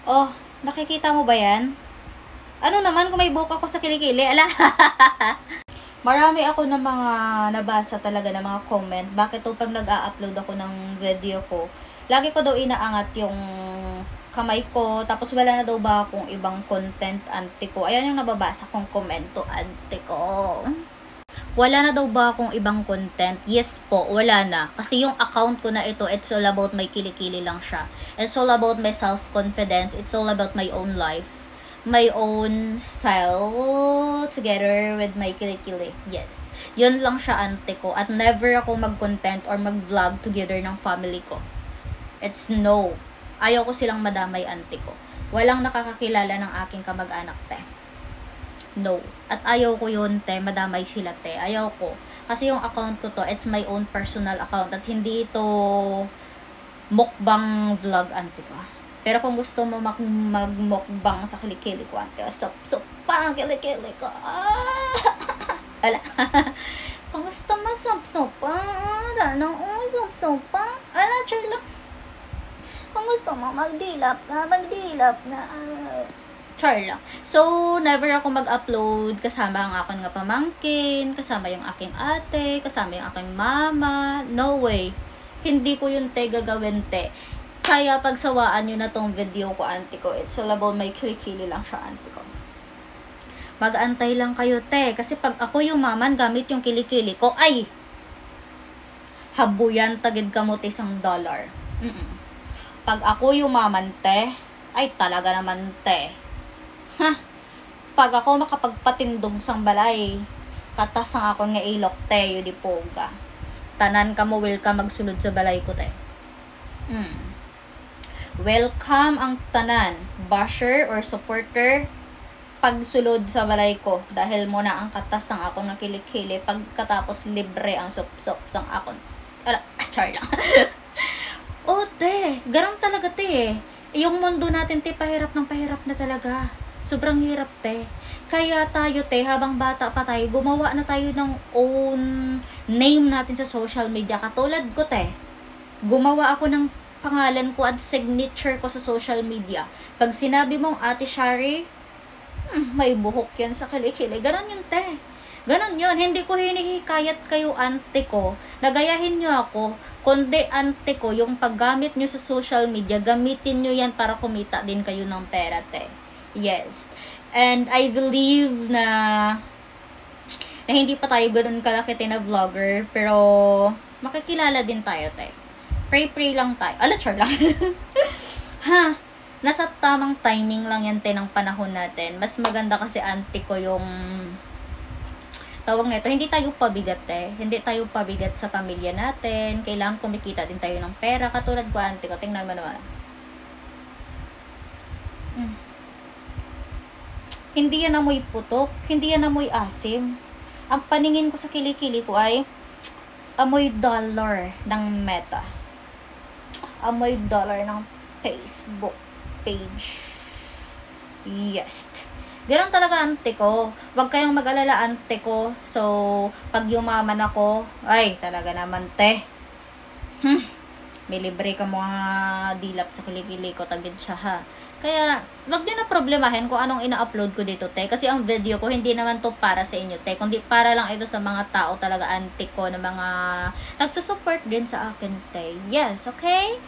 Oh, nakikita mo ba yan? Ano naman kung may buhok ako sa kilikili? Ala! Marami ako ng mga nabasa talaga ng mga comment. Bakit to pag nag-a-upload ako ng video ko, lagi ko daw inaangat yung kamay ko, tapos wala na daw ba akong ibang content, ante ko. Ayan yung nababasa kong komento, ante ko. Wala na daw ba akong ibang content? Yes po, wala na. Kasi yung account ko na ito, it's all about my kilikili lang siya. It's all about my self-confidence. It's all about my own life. My own style together with my kilikili. Yes. Yun lang siya, ante ko. At never ako mag-content or mag-vlog together ng family ko. It's no. Ayaw ko silang madamay, ante ko. Walang nakakakilala ng aking kamag-anak, te. No. At ayaw ko yun, te. Madamay sila, te. Ayaw ko. Kasi yung account ko to, it's my own personal account. At hindi ito mukbang vlog, ante ko. Pero kung gusto mo mag-mukbang sa kilikili ko, ante, stop, pang kilikili ko. Ala. Kung gusto mo, stop, ala, nang stop, ala, char lang. Kung gusto mo, magdilap na. Char lang. So, never ako mag-upload kasama ang aking nga pamangkin, kasama yung aking ate, kasama yung aking mama. No way. Hindi ko yun, te, gagawin, te. Kaya pagsawaan nyo na tong video ko, ante ko. It's all about my kilikili lang siya, ante ko. Mag-antay lang kayo, te. Kasi pag ako yung maman, gamit yung kilikili ko, ay! Habuyan, tagid kamot $1. Pag ako yung maman, te, ay talaga naman, te. Ha? Pag ako makapagpatindog sang balay, katas ang akong nga ilok, te, yun di poga. Tanan ka mo, will ka magsulod sa balay ko, te. Welcome ang tanan, basher or supporter, pagsulod sa balay ko. Dahil mo na ang katas ang akong nakilikili, pagkatapos libre ang sup-sup sang akong. Ala, char lang. Oh, te, ganun talaga, te. Yung mundo natin, te, pahirap na talaga. Sobrang hirap, te. Kaya tayo, te, habang bata pa tayo, gumawa na tayo ng own name natin sa social media. Katulad ko, te. Gumawa ako ng pangalan ko at signature ko sa social media. Pag sinabi mong Ate Shari, may buhok yan sa kilikili. Ganon yun, te. Ganon yun. Hindi ko hinihikayat kayo, ante ko. Nagayahin nyo ako. Kundi, ante ko, yung paggamit nyo sa social media, gamitin nyo yan para kumita din kayo ng pera, te. Yes. And I believe na hindi pa tayo ganun kalaki na vlogger, pero makikilala din tayo, te. Pray lang tayo. Ala, char lang. Ha? Nasa tamang timing lang yan, te, ng panahon natin. Mas maganda kasi, ante ko, yung tawag nito, hindi tayo pabigat, eh. Hindi tayo pabigat sa pamilya natin. Kailangan kumikita din tayo ng pera. Katulad ko, ante ko, tingnan mo naman. Hindi yan amoy putok. Hindi yan amoy asim. Ang paningin ko sa kilikili ko ay amoy dollar ng Meta. Amoy dollar ng Facebook page. Yes. Ganun talaga, ante ko. Huwag kayong mag-alala, ante ko. So, pag yumaman ako, ay, talaga naman, te. May libre ka mga dilap sa kilikili ko, tagid siya, ha. Kaya, wag nyo na problemahin kung anong ina-upload ko dito, te. Kasi ang video ko, hindi naman to para sa inyo, te. Kundi para lang ito sa mga tao talaga, ante ko, na mga nagsusupport din sa akin, te. Yes, okay?